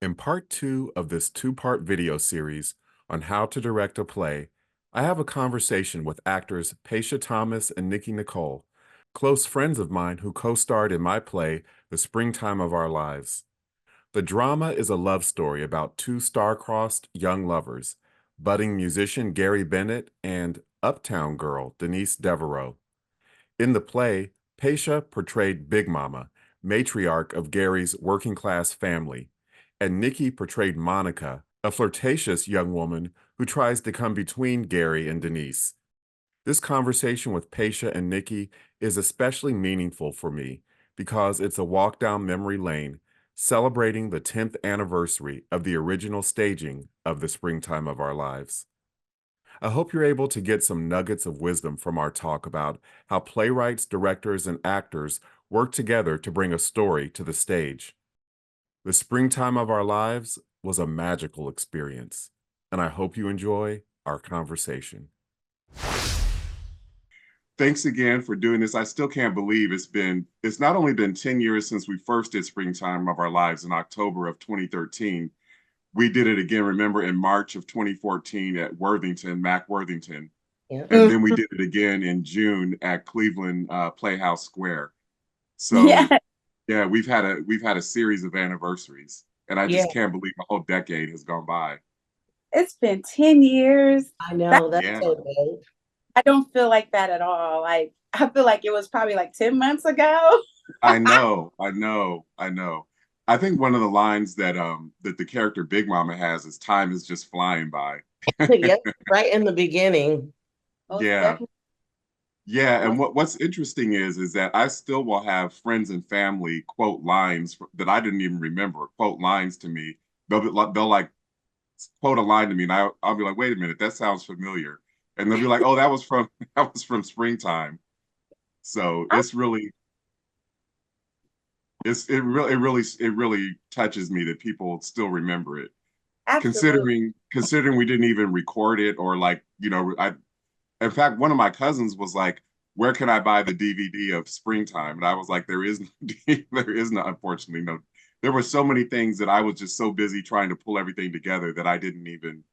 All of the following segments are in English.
In part two of this two-part video series on how to direct a play, I have a conversation with actors Paisha Thomas and Nikki NiChole, close friends of mine who co-starred in my play, The Springtime of Our Lives. The drama is a love story about two star-crossed young lovers, budding musician Gary Bennett and uptown girl Denise Devereaux. In the play, Paisha portrayed Big Mama, matriarch of Gary's working class family, and Nikki portrayed Monica, a flirtatious young woman who tries to come between Gary and Denise. This conversation with Paisha and Nikki is especially meaningful for me because it's a walk down memory lane celebrating the 10th anniversary of the original staging of The Springtime of Our Lives. I hope you're able to get some nuggets of wisdom from our talk about how playwrights, directors, and actors work together to bring a story to the stage. The Springtime of Our Lives was a magical experience, and I hope you enjoy our conversation. Thanks again for doing this. I still can't believe it's not only been 10 years since we first did Springtime of Our Lives in October of 2013. We did it again, remember, in March of 2014 at Worthington, Mac Worthington. Yeah. And then we did it again in June at Cleveland Playhouse Square. Yeah, So yeah, we've had a series of anniversaries, and I Yeah, just can't believe a whole decade has gone by. it's been 10 years. I That know. That's Yeah, so dope. I don't feel like that at all. Like I feel like it was probably like 10 months ago. I know, I know, I know. I think one of the lines that the character Big Mama has is time is just flying by. Yep, right in the beginning. Most Yeah. definitely. Yeah, and Most, what's interesting is that I still will have friends and family quote lines that I didn't even remember, quote lines to me. They'll like quote a line to me, and I'll be like, wait a minute, that sounds familiar, and they'll be like, oh, that was from that was from Springtime. So I, it really touches me that people still remember it, absolutely. considering we didn't even record it or like I in fact, one of my cousins was like, "Where can I buy the DVD of Springtime?" And I was like, "There is no, there is no, unfortunately, no." There were so many things that I was just so busy trying to pull everything together that I didn't even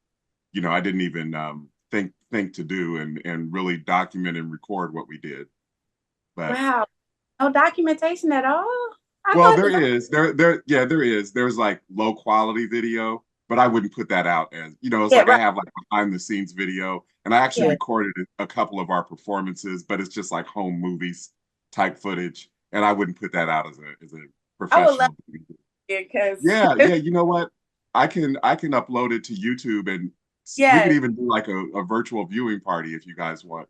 think to do and really document and record what we did. But Wow. No documentation at all. I well, thought there that, is yeah, there is. There's like low quality video, but I wouldn't put that out as it's yeah, like I right. have like behind the scenes video, and I actually Yeah. recorded a couple of our performances, but it's just like home movies type footage, and I wouldn't put that out as a I would love professional. it because Yeah, yeah, you know what? I can upload it to YouTube, and we could yeah, even do like a virtual viewing party if you guys want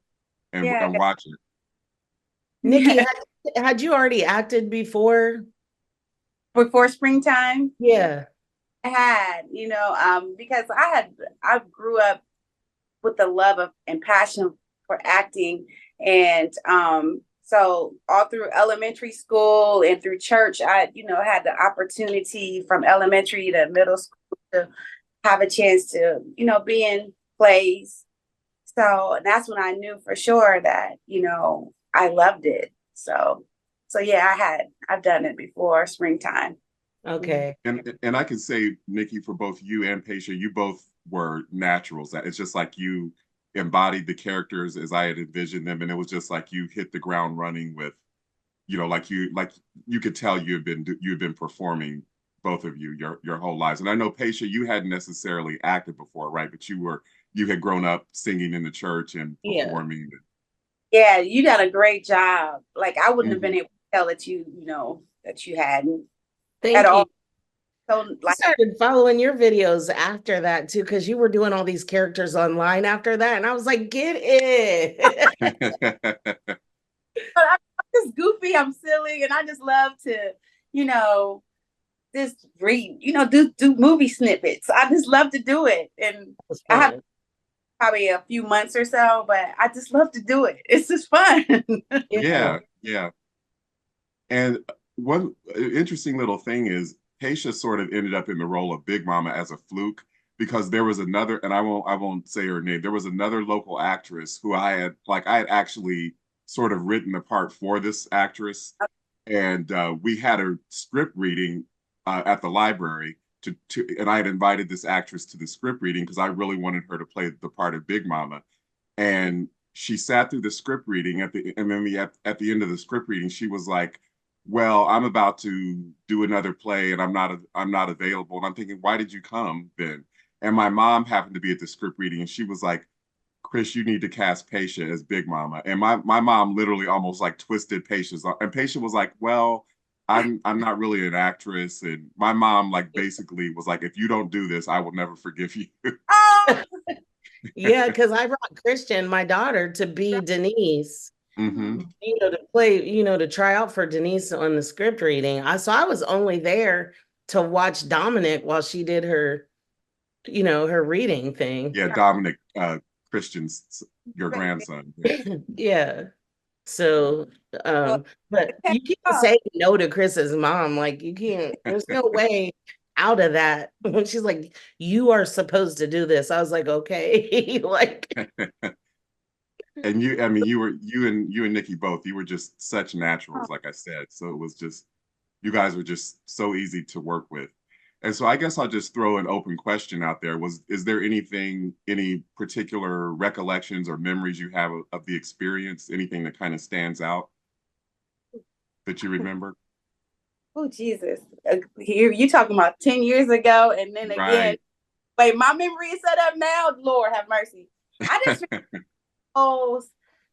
yeah, and watch it. Nikki, yeah. had you already acted before? Before springtime, Yeah. I had, because I grew up with the love of and passion for acting. And so all through elementary school and through church, I, had the opportunity from elementary to middle school to have a chance to, be in plays. So that's when I knew for sure that, I loved it. So yeah, I've done it before springtime. Okay. And I can say, Nikki, for both you and Paisha, you both were naturals. That it's just like you embodied the characters as I had envisioned them, and it was just like you hit the ground running with, like you could tell you had been performing, both of you, your whole lives. And I know Paisha, you hadn't necessarily acted before, right? But you had grown up singing in the church and Yeah. performing. Yeah, you done a great job. Like I wouldn't have been Mhm. able to tell that that you hadn't at Thank you. all. So I like started following your videos after that too, because you were doing all these characters online after that. And I was like, get it. but I'm just goofy, I'm silly, and I just love to, you know, just read, do movie snippets. I just love to do it. And It was I have fun. probably a few months or so, but I just love to do it. It's just fun. Yeah. Yeah, yeah. And one interesting little thing is Paisha sort of ended up in the role of Big Mama as a fluke because there was another, and I won't say her name. There was another local actress who I had actually sort of written the part for this actress, and we had a script reading at the library and I had invited this actress to the script reading because I really wanted her to play the part of Big Mama. And she sat through the script reading at the end of the script reading, she was like, well, I'm about to do another play and I'm not available. And I'm thinking, why did you come then? And my mom happened to be at the script reading and she was like, Chris, you need to cast Paisha as Big Mama. And my mom literally almost like twisted Paisha's, and Paisha was like, well, I'm not really an actress. And my mom like basically was like, if you don't do this, I will never forgive you. Oh, Yeah, because I brought Christian, my daughter, to be Denise, Mm-hmm. to play, to try out for Denise on the script reading. So I was only there to watch Dominic while she did her, her reading thing. Yeah, Dominic, Christian's your grandson. Yeah. Yeah. So, well, but you can't say no to Chris's mom. Like you can't, there's no way out of that. When she's like, you are supposed to do this. I was like, okay. Like, And I mean, you and Nikki both, you were just such naturals, like I said. So it was just, you guys were just so easy to work with. And so I guess I'll just throw an open question out there. Is there any particular recollections or memories you have of the experience? Anything that kind of stands out that you remember? oh Jesus. Here you talking about 10 years ago, and then again, Right. wait, my memory is set up now. Lord have mercy. I just recall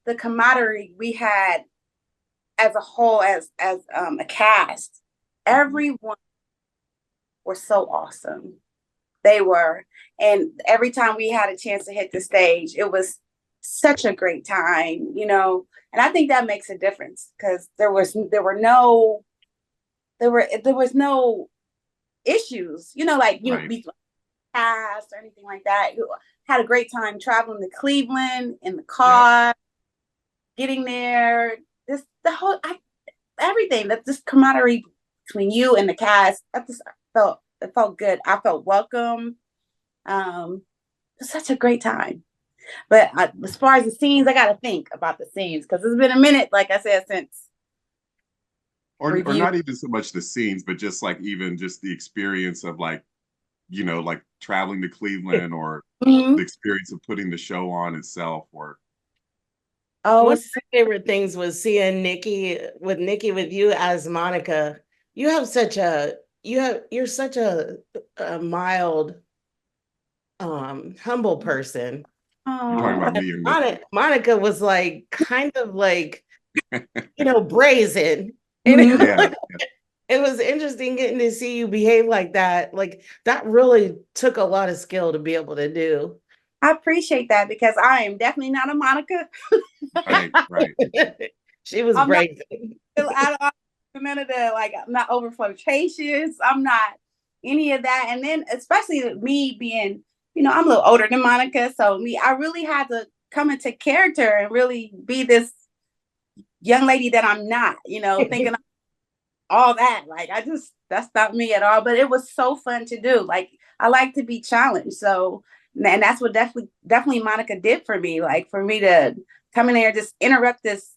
the camaraderie we had as a whole, as a cast. Everyone were so awesome. They were. And every time we had a chance to hit the stage, it was such a great time, And I think that makes a difference because there was no issues, like Right. we passed or anything like that. You had a great time traveling to Cleveland in the car, getting there. Everything that this camaraderie between you and the cast, it felt good. I felt welcome. It's such a great time. But as far as the scenes, I got to think about the scenes because it's been a minute, like I said, since Or review. not even so much the scenes, but just like even just the experience of like, like traveling to Cleveland or Mhm. the experience of putting the show on itself or Oh, one of my favorite things was seeing Nikki with you as Monica. You're such a mild, humble person. you're talking about oh, me or Nikki. Monica was like kind of like, brazen. And Mhm. Yeah. it was interesting getting to see you behave like that. Like that really took a lot of skill to be able to do. I appreciate that because I am definitely not a Monica. Right. She was I'm not brazen. I don't none of the like. I'm not over flirtatious. I'm not any of that. And then especially me being, I'm a little older than Monica, so I really had to come into character and really be this young lady that I'm not. Thinking all that. Like that's not me at all. But it was so fun to do. Like I like to be challenged. So and that's what definitely Monica did for me. Like for me to come in there, just interrupt this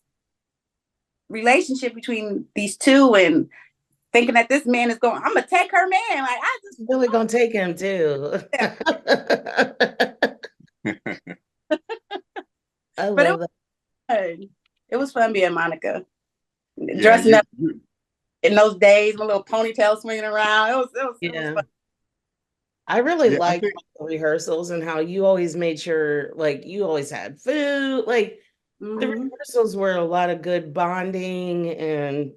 relationship between these two and thinking that this man is going, I'm gonna take her man. Like I just Really gonna take him too. I but love that. it was fun being Monica. Yeah, Dressing up in those days, my little ponytail swinging around. It was fun. I really yeah, I liked think the rehearsals and how you always made sure, like, you always had food. Like, the rehearsals were a lot of good bonding and,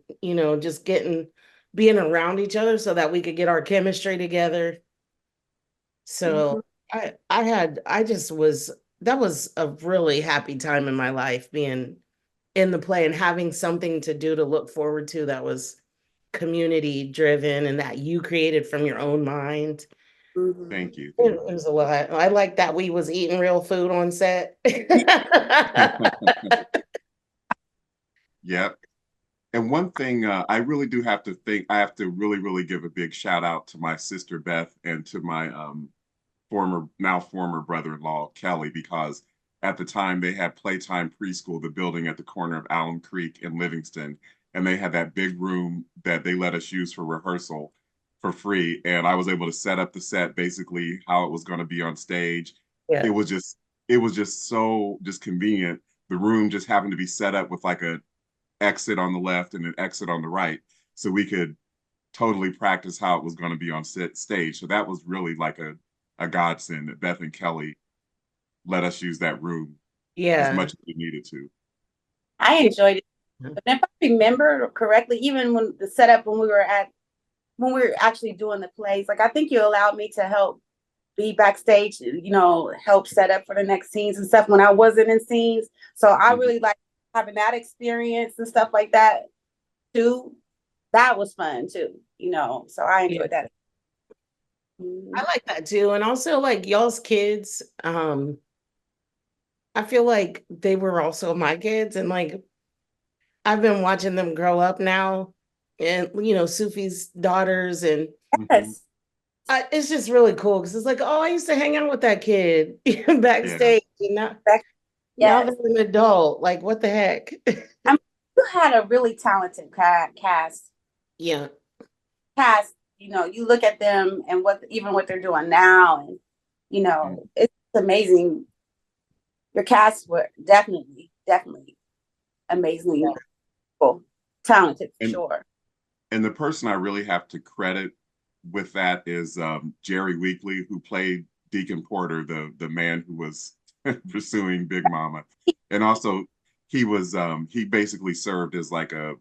just being around each other so that we could get our chemistry together. So that was a really happy time in my life being in the play and having something to do to look forward to that was community driven and that you created from your own mind. thank you. It was a lot. I like that we was eating real food on set. Yep. And one thing I really do have to I have to really, really give a big shout out to my sister Beth and to my now former brother-in-law Kelly, because at the time they had Playtime Preschool, the building at the corner of Allen Creek and Livingston, and they had that big room that they let us use for rehearsal. for free, and I was able to set up the set basically how it was going to be on stage. Yeah. It was just so just convenient. The room just happened to be set up with like a exit on the left and an exit on the right, so we could totally practice how it was going to be on stage. So that was really like a godsend that Beth and Kelly let us use that room as Yeah. much as we needed to. I enjoyed it. But if I remember correctly, even when the setup when we were actually doing the plays, like I think you allowed me to help be backstage, help set up for the next scenes and stuff when I wasn't in scenes. So I really like having that experience and stuff like that too. That was fun too, so I Yeah. enjoyed that. I like that too. And also like y'all's kids, I feel like they were also my kids, and like I've been watching them grow up now, and Sufi's daughters, and Yes. it's just really cool because it's like, oh, I used to hang out with that kid Yeah. backstage, and now Yes. they're an adult. Like, what the heck? I mean, you had a really talented cast. Yeah. Cast, you look at them and what they're doing now, and it's amazing. Your cast were definitely amazingly cool, talented for And sure. and the person I really have to credit with that is Jerry Weekly, who played Deacon Porter, the man who was pursuing Big Mama, and also he basically served as like a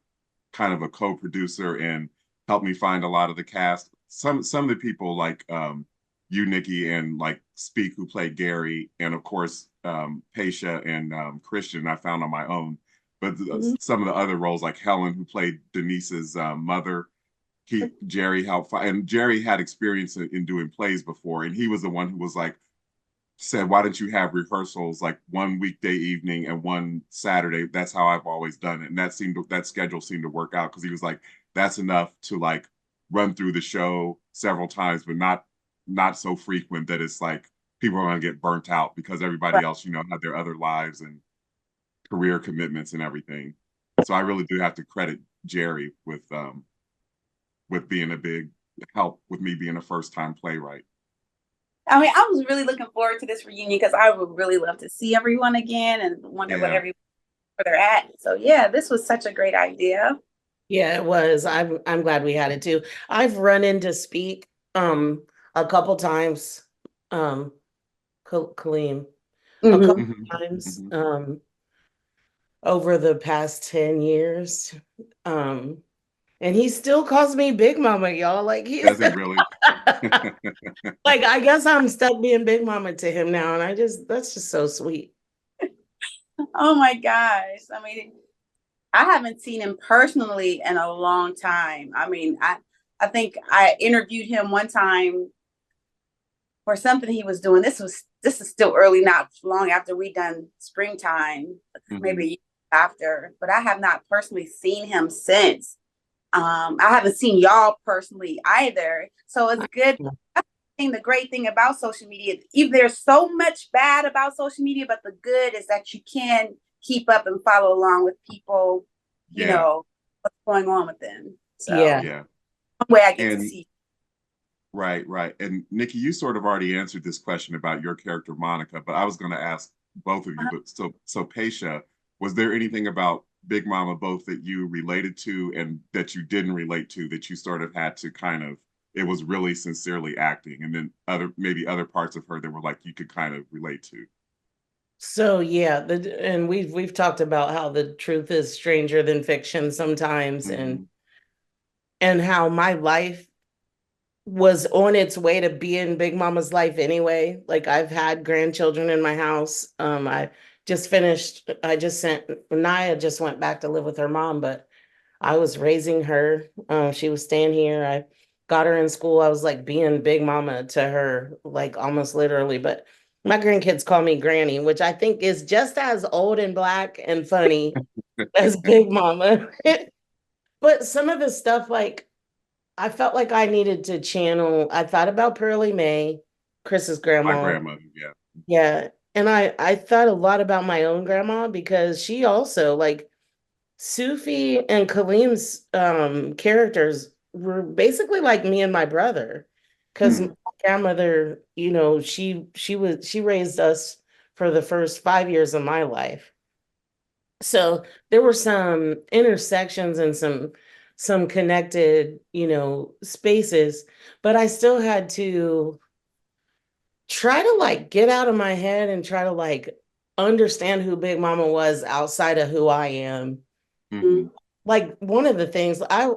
kind of a co-producer and helped me find a lot of the cast. Some of the people like you, Nikki, and like Speak, who played Gary, and of course Paisha and Christian, I found on my own. But some of the other roles, like Helen, who played Denise's mother, Jerry helped, and Jerry had experience in doing plays before, and he was the one who was like, said, why don't you have rehearsals like one weekday evening and one Saturday? That's how I've always done it. And that schedule seemed to work out because he was like, that's enough to like run through the show several times, but not so frequent that it's like people are gonna get burnt out because everybody else, had their other lives and career commitments and everything. So I really do have to credit Jerry with being a big help with me being a first time playwright. I mean, I was really looking forward to this reunion because I would really love to see everyone again and wonder where they're at. So yeah, this was such a great idea. Yeah, it was. I'm glad we had it too. I've run into Speak a couple times, Kaleem, a couple times over the past 10 years. And he still calls me Big Mama, y'all. Like Does he really? like I guess I'm stuck being Big Mama to him now, and that's just so sweet. Oh my gosh. I mean, I haven't seen him personally in a long time. I mean, I think I interviewed him one time for something he was doing. This is still early, not long after we done springtime, maybe a year after, but I have not personally seen him since. I haven't seen y'all personally either. So it's good. The great thing about social media, if there's so much bad about social media, but the good is that you can keep up and follow along with people, what's going on with them. So yeah. one way I get to see. Right. And Nikki, you sort of already answered this question about your character, Monica, but I was going to ask both of you. But so Paisha, was there anything about Big Mama both that you related to and that you didn't relate to, that you sort of had to kind of, it was really sincerely acting, and then maybe other parts of her that were like you could kind of relate to? So yeah, and we've talked about how the truth is stranger than fiction sometimes, and how my life was on its way to being Big Mama's life anyway. Like I've had grandchildren in my house. I just sent Naya just went back to live with her mom, but I was raising her. She was staying here. I got her in school. I was like being Big Mama to her, like almost literally. But my grandkids call me Granny, which I think is just as old and black and funny as Big Mama. But some of the stuff, like I felt like I needed to channel. I thought about Pearlie Mae, Chris's My grandma. grandmother, yeah. Yeah. And I thought a lot about my own grandma because she also like Sufi and Kaleem's characters were basically like me and my brother, because my grandmother, she raised us for the first 5 years of my life. So there were some intersections and some connected, spaces, but I still had to try to like get out of my head and try to like understand who Big Mama was outside of who I am. Mm-hmm. Like one of the things I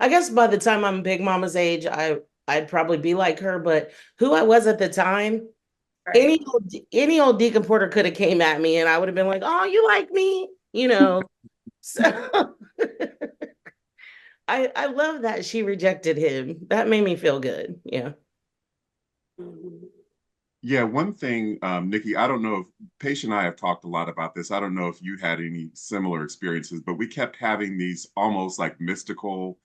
guess by the time I'm Big Mama's age, I'd probably be like her, but who I was at the time, Right. any old Deacon Porter could have came at me and I would have been like, "Oh, you like me?" So I love that she rejected him. That made me feel good. Yeah. Mhm. Yeah, one thing, Nikki, I don't know if Paige and I have talked a lot about this. I don't know if you had any similar experiences, but we kept having these almost like mystical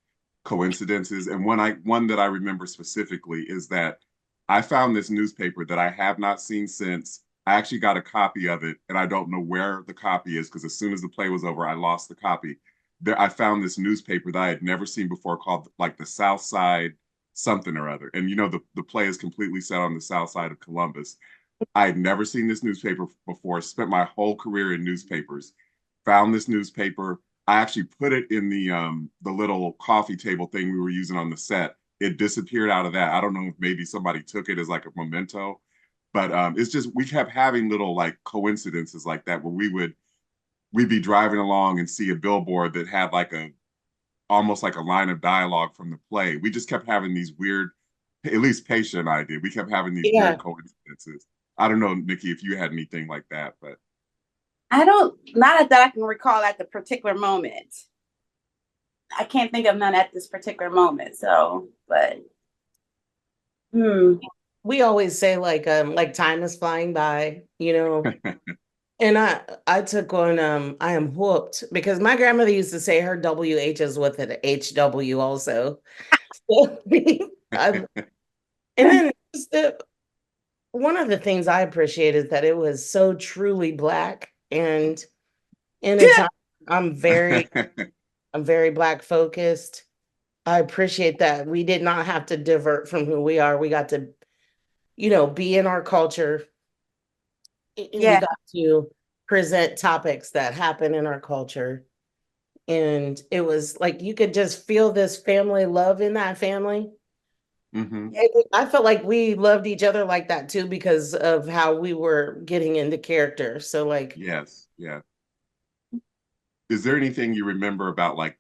coincidences. And one that I remember specifically is that I found this newspaper that I have not seen since. I actually got a copy of it, and I don't know where the copy is because as soon as the play was over, I lost the copy. There, I found this newspaper that I had never seen before called like the South Side something or other. And the play is completely set on the south side of Columbus. I had never seen this newspaper before, spent my whole career in newspapers, found this newspaper. I actually put it in the little coffee table thing we were using on the set. It disappeared out of that. I don't know if maybe somebody took it as like a memento, but it's just we kept having little like coincidences like that where we'd be driving along and see a billboard that had like a almost like a line of dialogue from the play. We just kept having these weird, at least Paisha and I did. We kept having these weird Yeah. coincidences. I don't know, Nikki, if you had anything like that, but I don't, not that I can recall at the particular moment. I can't think of none at this particular moment. So, but We always say like time is flying by, And I took on I am hooked because my grandmother used to say her WHs with an HW also. So, and then one of the things I appreciate is that it was so truly Black, and in a time I'm very I'm very Black focused. I appreciate that we did not have to divert from who we are. We got to, be in our culture, and we yeah, got to present topics that happen in our culture. And it was like you could just feel this family love in that family. hmm yeah, I felt like we loved each other like that too because of how we were getting into character. So like, yes, yeah. Is there anything you remember about like,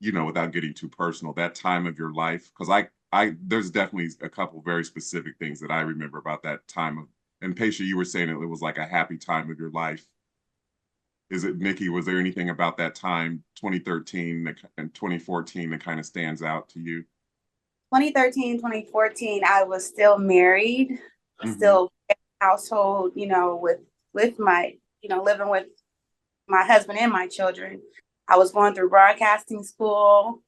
without getting too personal, that time of your life? Because there's definitely a couple very specific things that I remember about that time of, and Paisha, you were saying it was like a happy time of your life. Is it Nikki? Was there anything about that time, 2013 and 2014, that kind of stands out to you? 2013, 2014, I was still married, Mm-hmm. still in a household, with my, living with my husband and my children. I was going through broadcasting school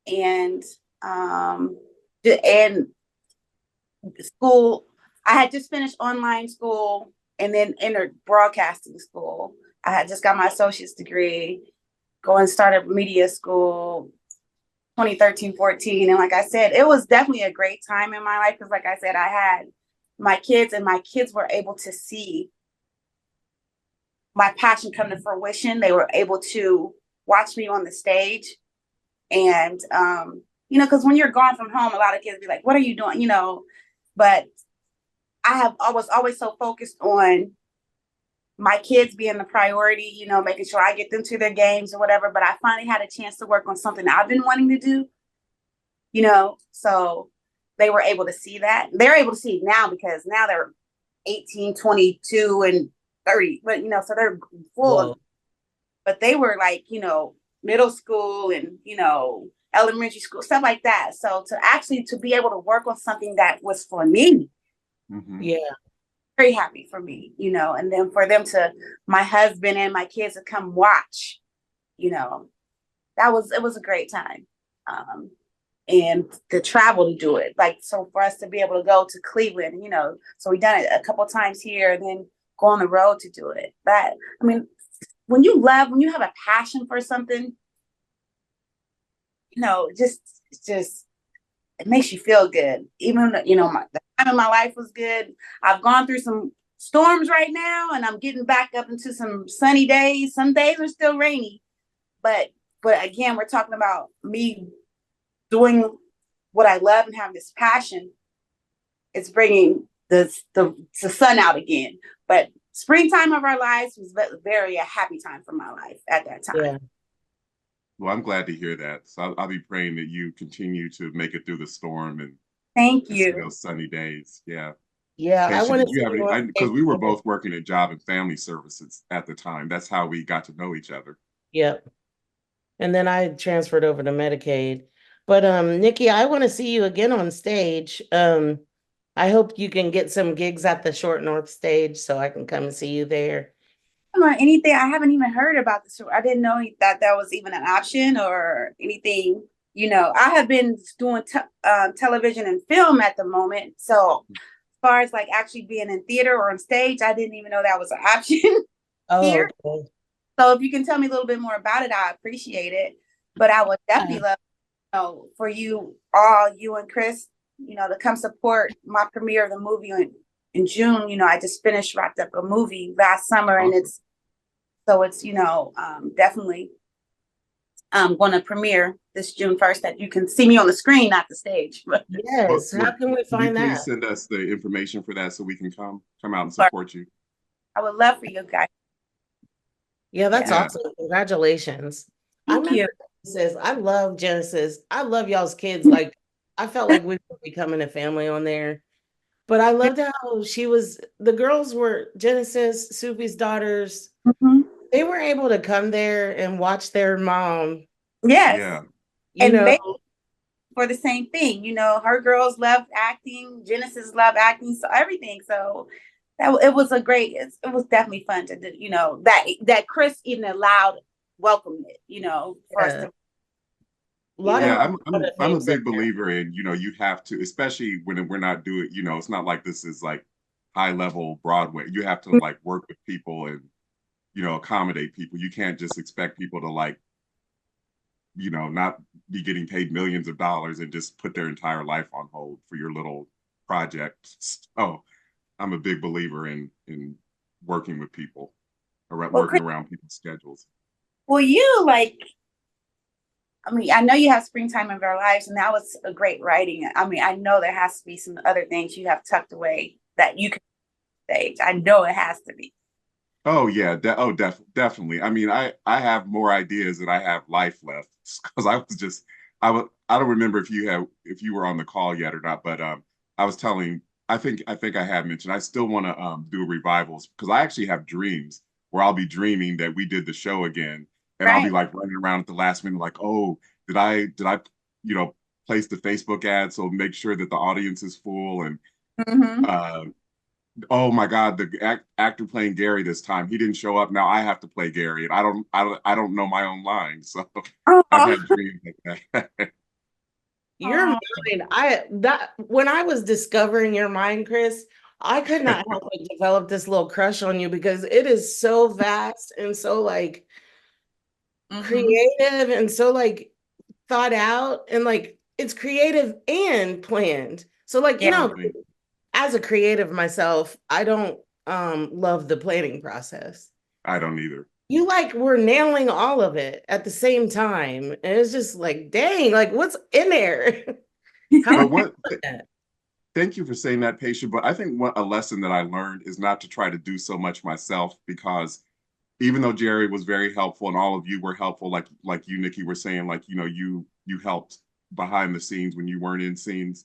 and um and school. I had just finished online school and then entered broadcasting school. I had just got my associate's degree, going started media school 2013, 14. And like I said, it was definitely a great time in my life because like I said, I had my kids and my kids were able to see my passion come to fruition. They were able to watch me on the stage. And because when you're gone from home, a lot of kids be like, what are you doing? But I was always so focused on my kids being the priority, making sure I get them to their games or whatever. But I finally had a chance to work on something I've been wanting to do, so they were able to see that. They're able to see it now because now they're 18, 22, and 30, but so they're full of, whoa. but they were like, middle school and, elementary school, stuff like that. So to be able to work on something that was for me, Mm-hmm. Yeah. very happy for me, and then for them to, my husband and my kids to come watch, you know, it was a great time. And to travel to do it, like, so for us to be able to go to Cleveland, so we done it a couple times here and then go on the road to do it. I mean, when you have a passion for something, just it makes you feel good. Even the time of my life was good. I've gone through some storms right now, and I'm getting back up into some sunny days. Some days are still rainy, but again, we're talking about me doing what I love and have this passion. It's bringing the sun out again. But springtime of our lives was very a happy time for my life at that time. Yeah. Well, I'm glad to hear that. So I'll be praying that you continue to make it through the storm and Thank see you. those sunny days. Yeah. Yeah, I Paisha, want did to you see have you any? on Because stage we were again. both working at Job and Family Services at the time. That's how we got to know each other. Yep. And then I transferred over to Medicaid. But Nikki, I want to see you again on stage. I hope you can get some gigs at the Short North stage so I can come and see you there. Anything. I haven't even heard about this. I didn't know that was even an option or anything. I have been doing television and film at the moment. So as far as like actually being in theater or on stage, I didn't even know that was an option Oh, here. okay. So if you can tell me a little bit more about it, I appreciate it. But I would definitely Yeah. love, for you all, you and Chris, to come support my premiere of the movie in June. I just wrapped up a movie last summer, and it's definitely going to premiere this June 1st, that you can see me on the screen, not the stage. Yes. How can we Can you find please that? send us the information for that so we can come out and support you? I would love for you guys. Yeah, that's Yeah. awesome. Congratulations. I Thank you. remember Genesis. I love Genesis. I love y'all's kids. Like, I felt like we were becoming a family on there. But I loved how the girls were Genesis, Soupy's daughters. Mhm. They were able to come there and watch their mom, Yes. Yeah. you And know. they for the same thing. Her girls loved acting, Genesis loved acting, so everything. So it was it was definitely fun to do, that Chris even welcomed it, for us Yeah. to, A lot of Yeah, moms put their I'm a names up big there. believer in, you have to, especially when we're not doing, it's not like this is like high level Broadway. You have to like work with people and, accommodate people. You can't just expect people to like, not be getting paid millions of dollars and just put their entire life on hold for your little project. So I'm a big believer in working with people, or well, working Chris, around people's schedules. well, I know you have springtime of our lives, and that was a great writing. I know there has to be some other things you have tucked away that you can stage. I know it has to be. Oh yeah, definitely. I mean, I have more ideas than I have life left because I don't remember if you were on the call yet or not, but I was telling I think I had mentioned I still want to do revivals because I actually have dreams where I'll be dreaming that we did the show again, and I'll be Right. like running around at the last minute like, oh, did I you know place the Facebook ad so make sure that the audience is full and Mm-hmm. uh, oh my God, the actor playing Gary this time, he didn't show up. Now I have to play Gary, and I don't know my own lines. So I've Oh, had dreams like that. Your oh, mind, when I was discovering your mind, Chris, I could not help but develop this little crush on you because it is so vast and so like mm-hmm. creative and so like thought out and like it's creative and planned. So like, Yeah. as a creative myself, I don't love the planning process. I don't either. You like were nailing all of it at the same time. And it's just like, dang, like what's in there? How But did you what? do that? Thank you for saying that, patient. But I think a lesson that I learned is not to try to do so much myself because even though Jerry was very helpful and all of you were helpful, like you, Nikki, were saying, like you helped behind the scenes when you weren't in scenes.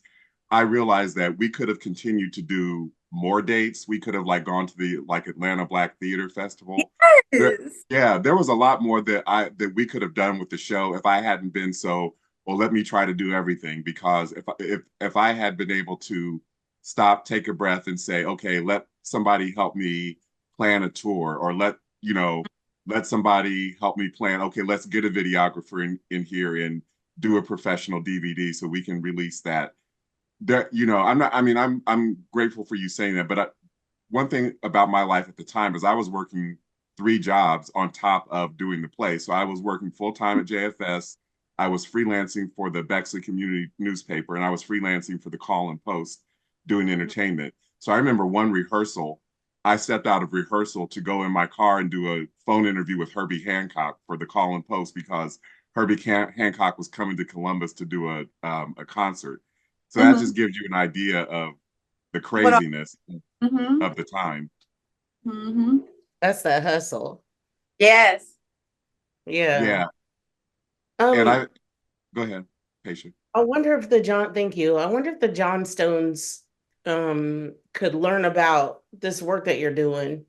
I realized that we could have continued to do more dates. We could have like gone to the like Atlanta Black Theater Festival. Yes. Yeah, there was a lot more that we could have done with the show if I hadn't been so, well, let me try to do everything because if I had been able to stop, take a breath and say, okay, let somebody help me plan a tour or let somebody help me plan, okay, let's get a videographer in here and do a professional DVD so we can release that. I'm not, I mean, I'm grateful for you saying that, but one thing about my life at the time is I was working three jobs on top of doing the play. So I was working full time at JFS. I was freelancing for the Bexley Community newspaper, and I was freelancing for the Call and Post doing entertainment. So I remember one rehearsal, I stepped out of rehearsal to go in my car and do a phone interview with Herbie Hancock for the Call and Post because Hancock was coming to Columbus to do a concert. So that just gives you an idea of the craziness of the time. That's the hustle. Yes. Yeah. Yeah. And go ahead, Paisha. I wonder if thank you. I wonder if the Johnstones could learn about this work that you're doing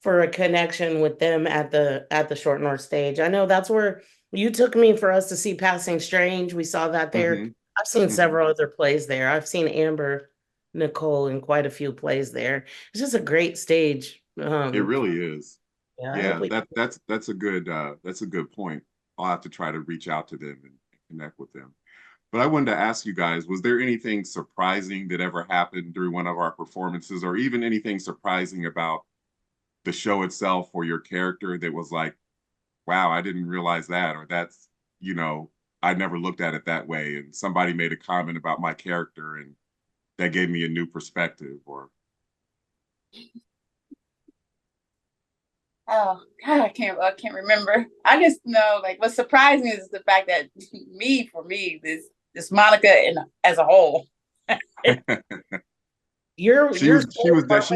for a connection with them at the Short North stage. I know that's where you took me for us to see Passing Strange. We saw that there. I've seen several other plays there. I've seen Amber NiChole in quite a few plays there. It's just a great stage. It really is. Yeah, that's a good point. I'll have to try to reach out to them and connect with them. But I wanted to ask you guys, was there anything surprising that ever happened during one of our performances, or even anything surprising about the show itself or your character that was like, wow, I didn't realize that, or that's, I never looked at it that way, and somebody made a comment about my character and that gave me a new perspective? Or Oh God, I can't remember. I just know, like, what's surprising is the fact that for me, this Monica as a whole. She's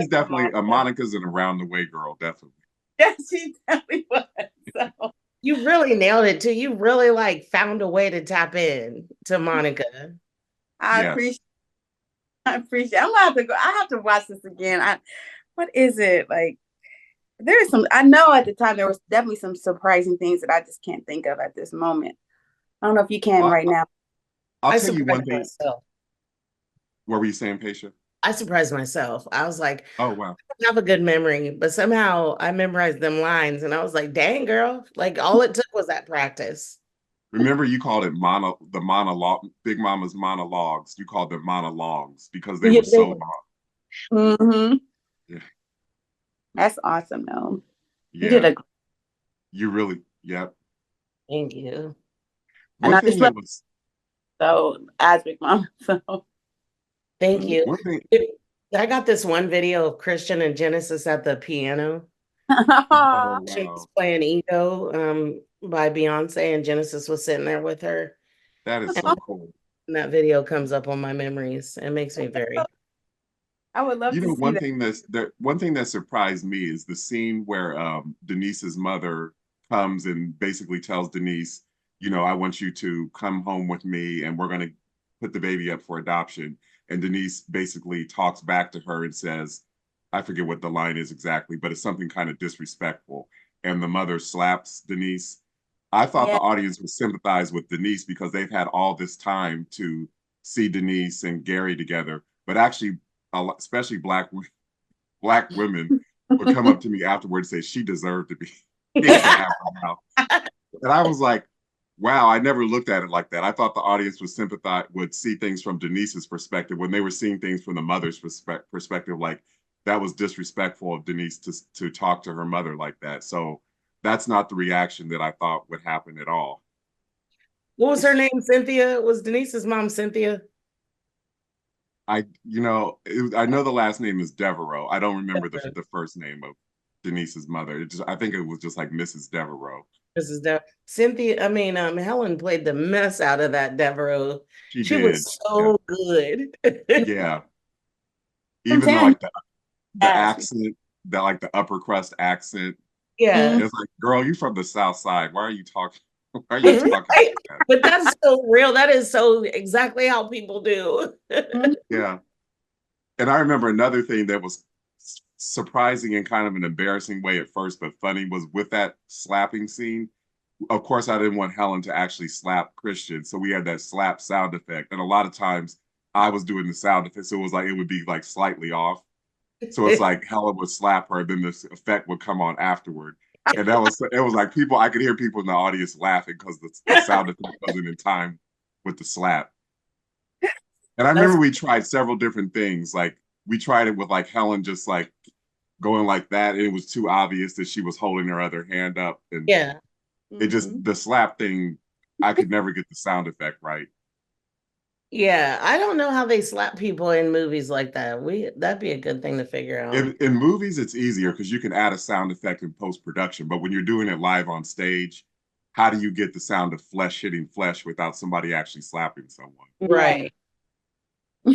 definitely a Monica's an around the way girl, definitely. Yes, she definitely was. So. You really nailed it too. You really like found a way to tap in to Monica. I appreciate. I'm gonna have to go. I have to watch this again. What is it like? There is some. I know at the time there was definitely some surprising things that I just can't think of at this moment. I don't know if you can right now. I'll tell you one thing. Myself. What were you saying, Paisha? I surprised myself. I was like, oh, wow. I have a good memory, but somehow I memorized them lines and I was like, dang, girl. Like all it took was that practice. Remember, you called it the monologue, Big Mama's monologues. You called them monologues because they were so long. Yeah. That's awesome, though. Yeah. You did you really, yep. Thank you. One thing that was so as Big Mama, so. Thank you. I got this one video of Christian and Genesis at the piano. Wow. She's playing Ego by Beyonce, and Genesis was sitting there with her. That is so cool. And that video comes up on my memories. It makes me very. I would love to see one thing that surprised me is the scene where Denise's mother comes and basically tells Denise, I want you to come home with me and we're going to put the baby up for adoption. And Denise basically talks back to her and says, I forget what the line is exactly, but it's something kind of disrespectful. And the mother slaps Denise. I thought the audience would sympathize with Denise because they've had all this time to see Denise and Gary together. But actually, especially black women would come up to me afterwards and say she deserved to be and I was like, wow, I never looked at it like that. I thought the audience would see things from Denise's perspective when they were seeing things from the mother's perspective, like that was disrespectful of Denise to talk to her mother like that. So that's not the reaction that I thought would happen at all. What was her name? Cynthia? Was Denise's mom Cynthia? I know the last name is Devereaux. I don't remember the first name of Denise's mother. I think it was just like Mrs. Devereaux. Cynthia. I mean, Helen played the mess out of that Devereaux. She was so good. Yeah. Even though like the accent, that like the upper crust accent. Yeah. It's like, girl, you from the South Side. Why are you talking? Why are you talking like that? But that's so real. That is so exactly how people do. Yeah. And I remember another thing that was surprising in kind of an embarrassing way at first, but funny, was with that slapping scene. Of course, I didn't want Helen to actually slap Christian. So we had that slap sound effect. And a lot of times I was doing the sound effect. So it would be like slightly off. So it's like Helen would slap her, then this effect would come on afterward. And it was like I could hear people in the audience laughing because the sound effect wasn't in time with the slap. And I remember we tried several different things. Like we tried it with like Helen just like going like that. And it was too obvious that she was holding her other hand up. And it just, the slap thing, I could never get the sound effect right. Yeah, I don't know how they slap people in movies like that. That'd be a good thing to figure out. In movies, it's easier because you can add a sound effect in post production. But when you're doing it live on stage, how do you get the sound of flesh hitting flesh without somebody actually slapping someone? Right.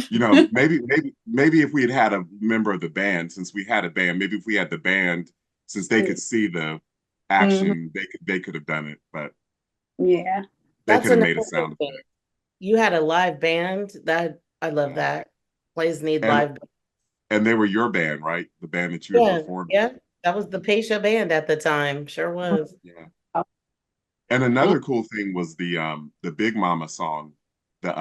You know, maybe if we had a member of the band, since we had a band, maybe if we had the band, since they could see the Mhm. action, they could have done it, but Yeah. they That's could have another made a good sound thing. effect. You had a live band. That I love Yeah. that. Plays need And live. and they were your band, right? The band that you had Yeah, performed with. yeah. That was the Paisha band at the time. Sure was. Yeah. And And another cool thing was the Big Mama song. The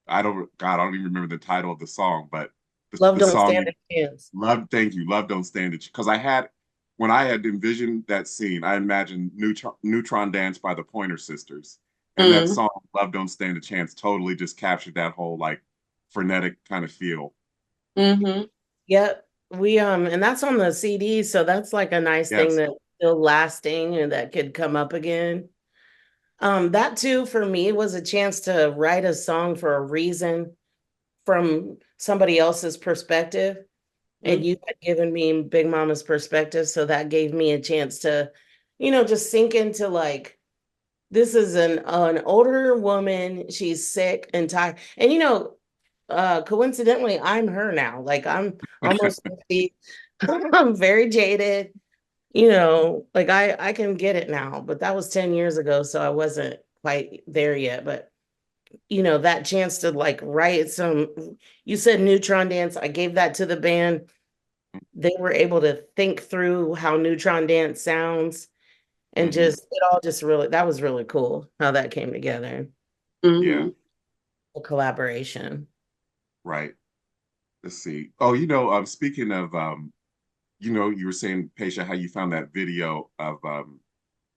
I don't even remember the title of the song, but Love the don't song stand you a chance. love, thank you, love don't stand it. Because when I had envisioned that scene, I imagined Neutron Dance by the Pointer Sisters. And that mm, song, Love Don't Stand a Chance, totally just captured that whole like frenetic kind of feel. mm-hmm. Yep. And that's on the CD, so that's like a nice thing Yes. that's still lasting and that could come up again. That too for me was a chance to write a song for a reason from somebody else's perspective. And you had given me Big Mama's perspective, so that gave me a chance to, just sink into like this is an older woman. She's sick and tired. And coincidentally, I'm her now. Like I'm almost 50. I'm very jaded. Like I can get it now, but that was 10 years ago, so I wasn't quite there yet. But that chance to like write you said Neutron Dance. I gave that to the band. They were able to think through how Neutron Dance sounds and Hmm. just it all just really that was really cool how that came together. Yeah, Mm-hmm. A collaboration. right. Let's see. Oh, speaking of you were saying, Paisha, how you found that video of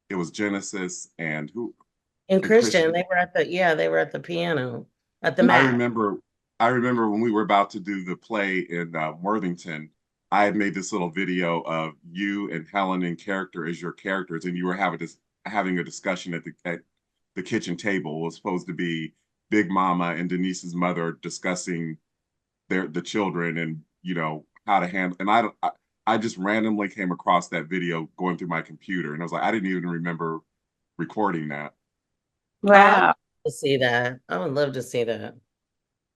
it was Genesis and who And and Christian. Christian, they were at the piano, at the I mat. remember I remember when we were about to do the play in Worthington, I had made this little video of you and Helen in character as your characters, and you were having a discussion at the kitchen table. It was supposed to be Big Mama and Denise's mother discussing the children and how to handle. And I just randomly came across that video going through my computer, and I was like, I didn't even remember recording that. Oh, I'd love Wow. to see that. I would love to see that.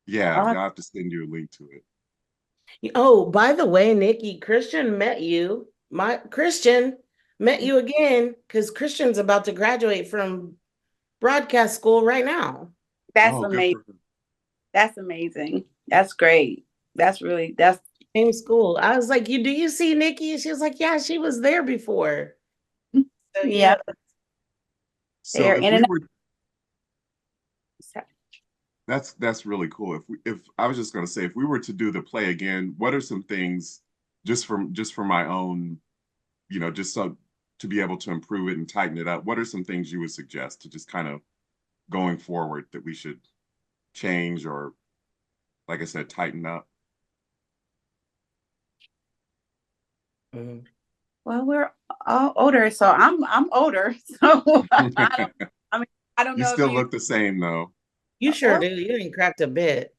Yeah, Oh, I'll have to send you a link to it. Oh, by the way, Nikki, Christian met you. My Christian met you again because Christian's about to graduate from broadcast school right now. that's Oh, good amazing. for her. That's amazing. That's great. That's Same school. I was like, do you see Nikki? And she was like, yeah, she was there before. So yeah. yeah. So They're if in we and were out. that's really cool. If I was just going to say, if we were to do the play again, what are some things just from my own, just so to be able to improve it and tighten it up? What are some things you would suggest to just kind of going forward that we should change or, like I said, tighten up? Mhm. Well, we're all older, so I'm older. So I mean, I don't You know if still you look the same though. You sure well, do. You ain't cracked a bit.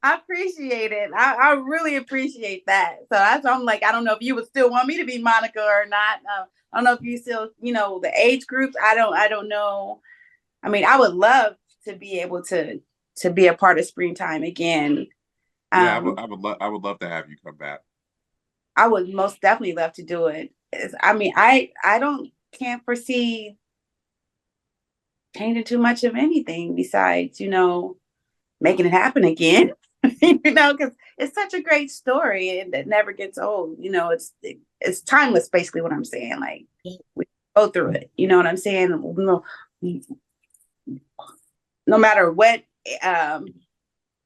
I appreciate it. I really appreciate that. So that's why I'm like, I don't know if you would still want me to be Monica or not. I don't know if you still, the age groups. I don't know. I mean, I would love to be able to be a part of springtime again. Yeah, Um, I would love to have you come back. I would most definitely love to do it. I mean, I don't can't foresee changing too much of anything besides, making it happen again. Because it's such a great story and it never gets old. It's timeless, basically what I'm saying. Like we go through it. You know what I'm saying? No matter what um,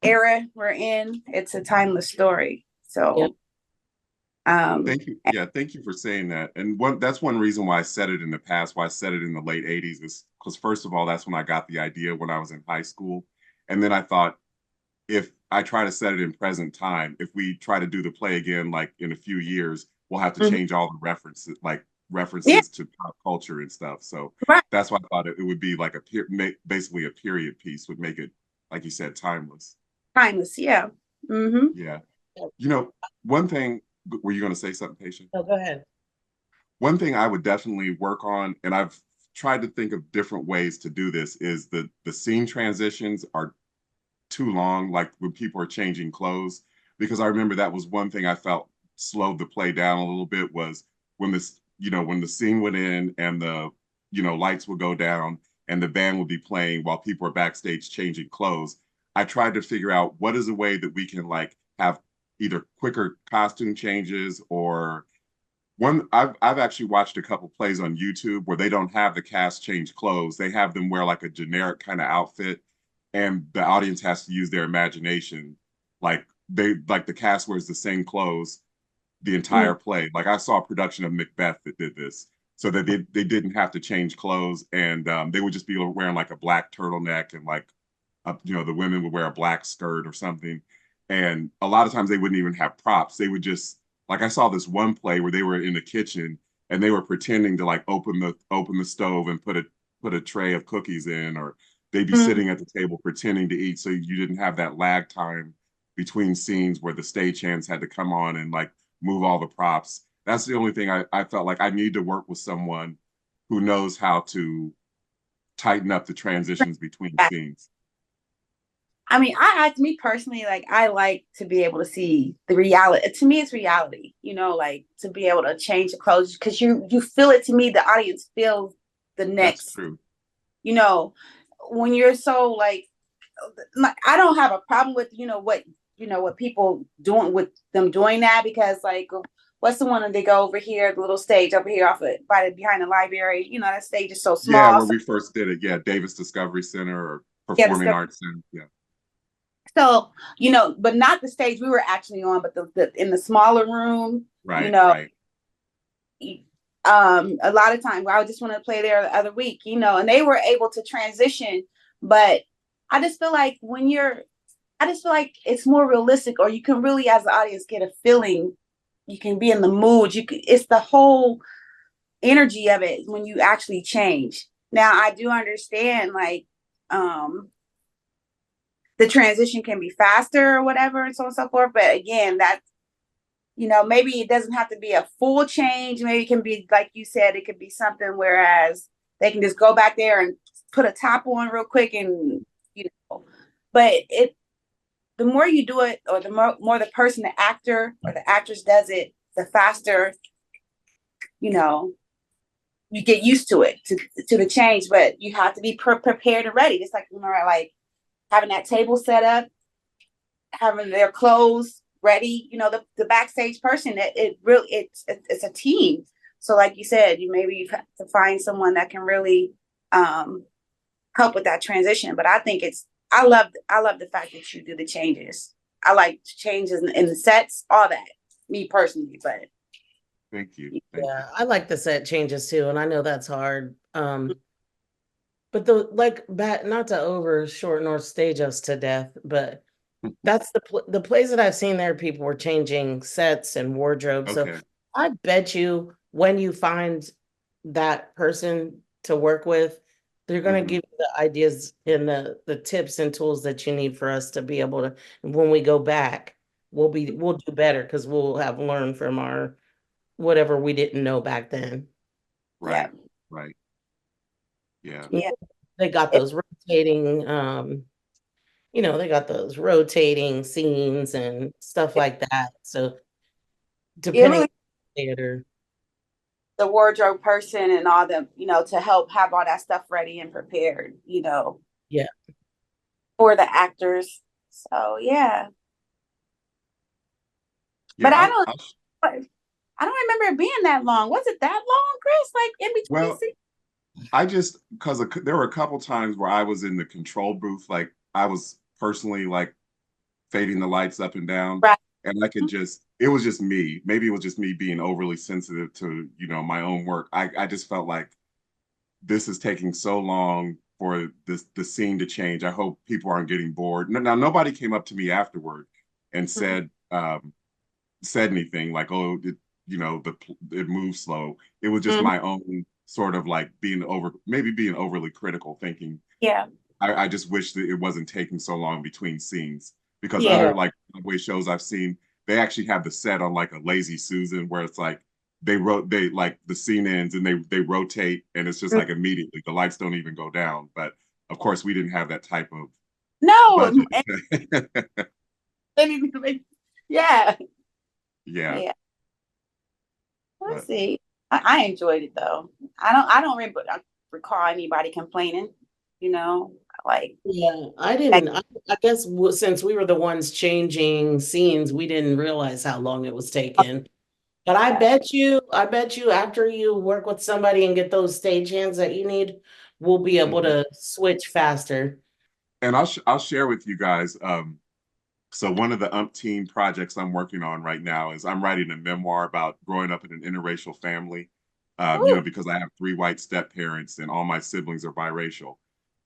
era we're in, it's a timeless story. Yep. So Thank you. Yeah, thank you for saying that. And that's one reason why I said it in the past, why I said it in the late 80s is because first of all, that's when I got the idea when I was in high school. And then I thought if I try to set it in present time, if we try to do the play again, like in a few years, we'll have to mhm. change all the references, like Yeah, references to pop culture and stuff. So right. that's why I thought it would be like basically a period piece would make it, like you said, timeless. Timeless. Yeah. Mm-hmm. Yeah. You know, one thing, were you going to say something, Patient? Oh, go ahead. One thing I would definitely work on, and I've tried to think of different ways to do this, is the scene transitions are too long, like when people are changing clothes. Because I remember that was one thing I felt slowed the play down a little bit was when when the scene went in and the, lights would go down and the band would be playing while people are backstage changing clothes. I tried to figure out what is a way that we can like have either quicker costume changes or one I've actually watched a couple plays on YouTube where they don't have the cast change clothes. They have them wear like a generic kind of outfit and the audience has to use their imagination. Like the cast wears the same clothes the entire play. Like I saw a production of Macbeth that did this. So that they didn't have to change clothes and they would just be wearing like a black turtleneck and like the women would wear a black skirt or something. And a lot of times they wouldn't even have props. They would just like I saw this one play where they were in the kitchen and they were pretending to like open the stove and put a tray of cookies in, or they'd be Mm-hmm. sitting at the table pretending to eat. So you didn't have that lag time between scenes where the stagehands had to come on and like move all the props. That's the only thing I felt like I need to work with someone who knows how to tighten up the transitions between scenes. I mean, me personally, like I like to be able to see the reality. To me, it's reality, like to be able to change the clothes because you feel it. To me, the audience feels the That's next, true. you know, when you're so like I don't have a problem with what people doing with them doing that because like what's the one that they go over here, the little stage over here off it behind the library, that stage is so Yeah, small. where So, we first did it. Yeah, Davis Discovery Center or yeah, Performing Arts Center. Yeah. so but not the stage we were actually on, but the in the smaller room, you Right, know, right. a lot of times I just wanted to play there the other week, and they were able to transition, but I just feel like I just feel like it's more realistic, or you can really, as the audience, get a feeling. You can be in the mood. It's the whole energy of it when you actually change. Now, I do understand, like, the transition can be faster or whatever, and so on and so forth. But again, maybe it doesn't have to be a full change. Maybe it can be, like you said, it could be something whereas they can just go back there and put a top on real quick and, you know, but the more you do it, or the more the person, the actor or the actress does it, the faster, you know, you get used to it, to the change. But you have to be prepared and ready. It's like, like having that table set up, having their clothes ready. The backstage person, it really, it's a team. So like you said, you have to find someone that can really help with that transition. But I think I love the fact that you do the changes. I like changes in the sets, all that. Me personally, but Thank you. Thank you. Yeah, I like the set changes too, and I know that's hard. But the like back, not to over shorten or stage us to death, but that's the plays that I've seen there, people were changing sets and wardrobe. So Okay. I bet you when you find that person to work with, they're going to Hmm. give you the ideas and the tips and tools that you need for us to be able to, when we go back, we'll do better because we'll have learned from our whatever we didn't know back then. yeah, Right. Right. Yeah. You yeah. know, they got It, those rotating, they got those rotating scenes and stuff like that. So it depending on really the theater. the wardrobe person and all the to help have all that stuff ready and prepared, Yeah. for the actors. So yeah, Yeah. but I don't remember it being that long. Was it that long, Chris? Like in between Well, scenes? I just because there were a couple times where I was in the control booth, like I was personally like fading the lights up and down, Right. and I could just it was just me. Maybe it was just me being overly sensitive to my own work. I just felt like this is taking so long for the scene to change. I hope people aren't getting bored. Now nobody came up to me afterward and Mhm. said anything like, oh, it moved slow. It was just my own sort of like being overly critical, thinking Yeah. I just wish that it wasn't taking so long between scenes, because Yeah. other like Broadway shows I've seen, they actually have the set on like a Lazy Susan, where it's like they like the scene ends and they rotate, and it's just like immediately the lights don't even go down. But of course we didn't have that type of No. budget. Yeah. Yeah. Yeah. Let's But see. I enjoyed it though. I don't recall anybody complaining, you know, like Yeah, I didn't. I guess since we were the ones changing scenes, we didn't realize how long it was taking. But I bet you after you work with somebody and get those stagehands that you need, we'll be able mhm. to switch faster. And I'll share with you guys. So one of the umpteen projects I'm working on right now is I'm writing a memoir about growing up in an interracial family. ooh, Because I have three white step parents and all my siblings are biracial.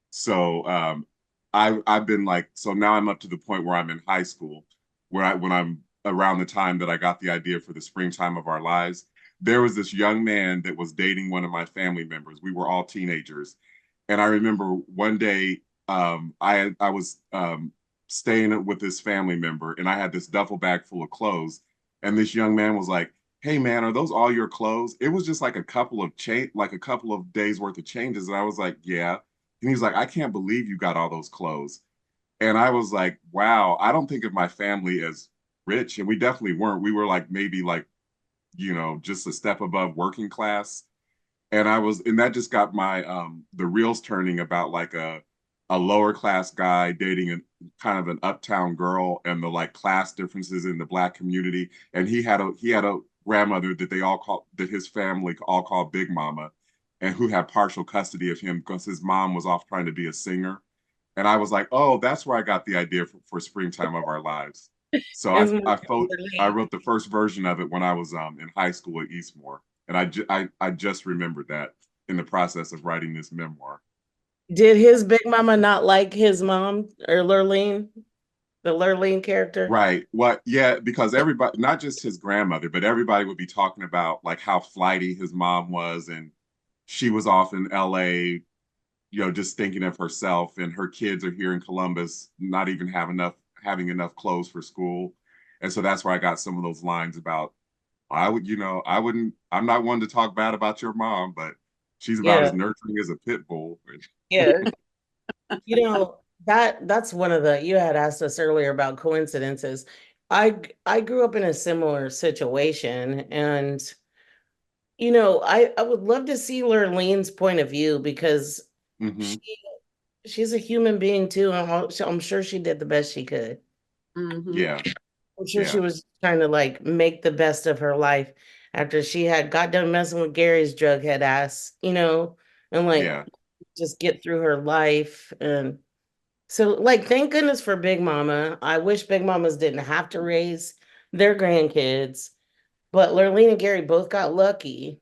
So I've been like, so now I'm up to the point where I'm in high school, when I'm around the time that I got the idea for the Springtime of Our Lives. There was this young man that was dating one of my family members. We were all teenagers, and I remember one day, I was staying with this family member, and I had this duffel bag full of clothes, and this young man was like, "Hey man, are those all your clothes?" It was just like a couple of days worth of changes, and I was like, "Yeah." And he's like, "I can't believe you got all those clothes." And I was like, "Wow, I don't think of my family as rich." And we definitely weren't. We were like maybe like, just a step above working class. And that just got my the reels turning about like a lower class guy dating a kind of an uptown girl, and the like class differences in the Black community. And he had a grandmother that his family all called Big Mama, and who had partial custody of him because his mom was off trying to be a singer. And I was like, oh, that's where I got the idea for Springtime of Our Lives. So Is I wrote the first version of it when I was in high school at Eastmore, and I just remembered that in the process of writing this memoir. Did his big mama not like his mom or Lurleen, the Lurleen character? Right. What? Yeah, because everybody, not just his grandmother, but everybody would be talking about like how flighty his mom was, and she was off in LA, just thinking of herself, and her kids are here in Columbus, not even having enough clothes for school. And so that's where I got some of those lines about, I'm not one to talk bad about your mom, but she's about Yeah, as nurturing as a pit bull. yeah. That's one of the you had asked us earlier about coincidences. I grew up in a similar situation, and I would love to see Lurleen's point of view because Hmm. she she's a human being too, and I'm sure she did the best she could. mm-hmm. Yeah, I'm sure she yeah, was trying to like make the best of her life after she had got done messing with Gary's drug head ass, and like yeah, just get through her life. And so like thank goodness for Big Mama. I wish Big Mamas didn't have to raise their grandkids, but Lurleen and Gary both got lucky.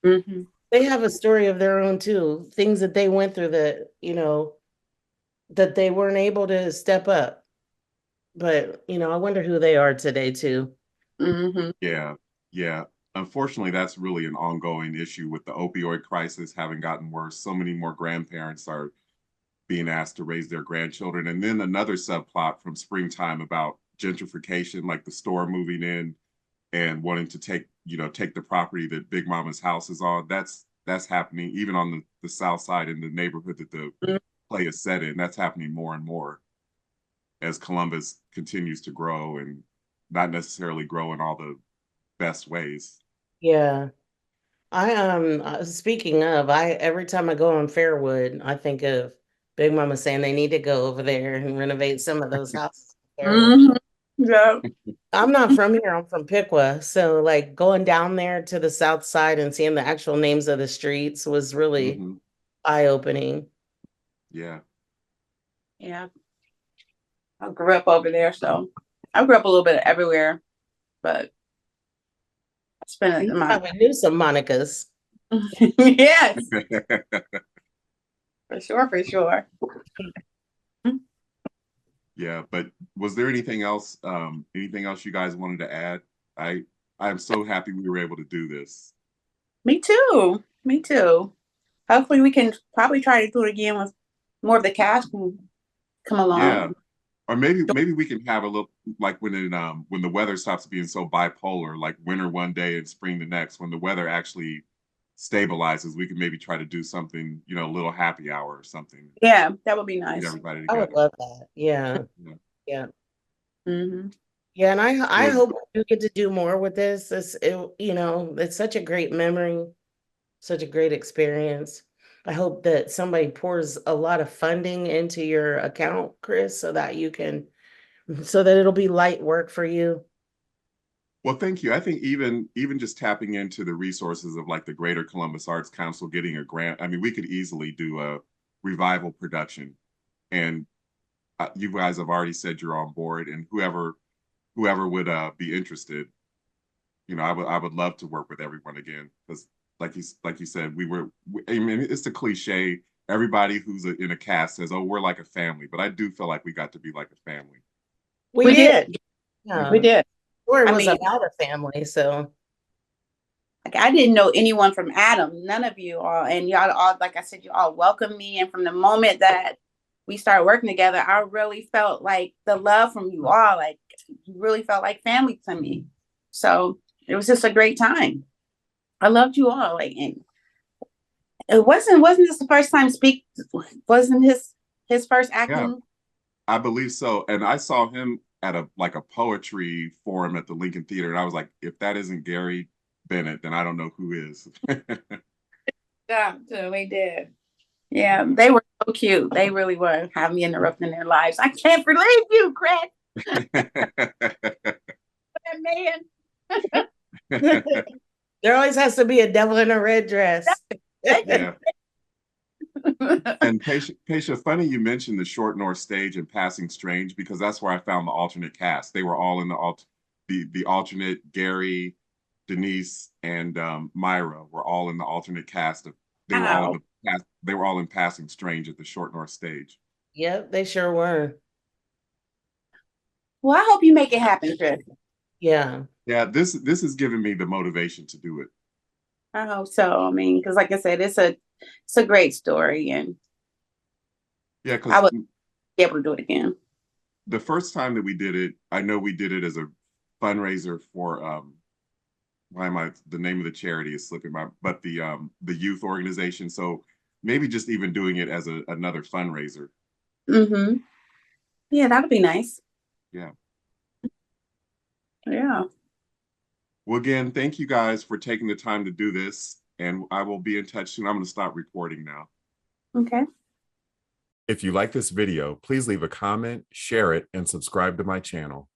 Mm-hmm. They have a story of their own too, things that they went through that they weren't able to step up. But I wonder who they are today too. Mm-hmm. yeah, yeah. Unfortunately, that's really an ongoing issue with the opioid crisis having gotten worse. So many more grandparents are being asked to raise their grandchildren. And then another subplot from Springtime about gentrification, like the store moving in and wanting to take the property that Big Mama's house is on. That's happening even on the south side in the neighborhood that the play is set in. That's happening more and more as Columbus continues to grow, and not necessarily grow in all the best ways. Yeah. Speaking of, I every time I go on Fairwood, I think of Big Mama saying they need to go over there and renovate some of those houses in Fairwood. Mm-hmm. Yeah. I'm not from here, I'm from Piqua. So like going down there to the south side and seeing the actual names of the streets was really Hmm. eye-opening. Yeah. Yeah. I grew up over there, so I grew up a little bit everywhere, but I spent You my probably knew some Monica's. yes, for sure, for sure. Yeah, but was there anything else you guys wanted to add? I I'm so happy we were able to do this. Me too. Me too. Hopefully we can probably try to do it again with more of the cast can come Yeah. along. Or maybe we can have a little, like when the weather stops being so bipolar, like winter one day and spring the next, when the weather actually stabilizes, we can maybe try to do something, a little happy hour or something. Yeah, that would be Get nice. everybody I would together. love that. Yeah. Yeah. Yeah. Mm-hmm. Yeah. And I Well, hope you get to do more with this. It's such a great memory, such a great experience. I hope that somebody pours a lot of funding into your account, Chris, so that it'll be light work for you. well, thank you. I think even just tapping into the resources of like the Greater Columbus Arts Council getting a grant. I mean, we could easily do a revival production, and you guys have already said you're on board, and whoever would be interested, I would love to work with everyone again, because like you said, I mean, it's the cliche. Everybody who's in a cast says, "Oh, we're like a family," but I do feel like we got to be like a family. We did. Yeah. We did. Or it I was mean, about a family. So like I didn't know anyone from Adam, none of you all, and y'all all, like I said, you all welcomed me. And from the moment that we started working together, I really felt like the love from you all, like you really felt like family to me. So it was just a great time. I loved you all. Like, and it wasn't this the first time speak? Wasn't his first Yeah, acting? I believe so. And I saw him at a poetry forum at the Lincoln Theater, and I was like, if that isn't Gary Bennett, then I don't know who is. Yeah, we did. Yeah, they were so cute. They really were having me interrupting their lives. I can't believe you, Craig. That man. there always has to be a devil in a red dress. Yeah. And Paisha, funny you mentioned the Short North Stage and Passing Strange, because that's where I found the alternate cast. They were all in the alternate. Gary, Denise, and Myra were all in the alternate cast of. They were all in Wow. the cast. They were all in Passing Strange at the Short North Stage. Yep, they sure were. Well, I hope you make it happen, Chris. Yeah. Yeah, this has given me the motivation to do it. I hope so. I mean, because like I said, it's a great story, and Yeah, I because would be able to do it again. the first time that we did it, I know we did it as a fundraiser for the name of the charity is slipping my, but the youth organization. So maybe just even doing it as another fundraiser. Mm-hmm. Yeah, that'd be nice. Yeah. Yeah. Well, again, thank you guys for taking the time to do this, and I will be in touch soon. I'm going to stop recording now. Okay. If you like this video, please leave a comment, share it, and subscribe to my channel.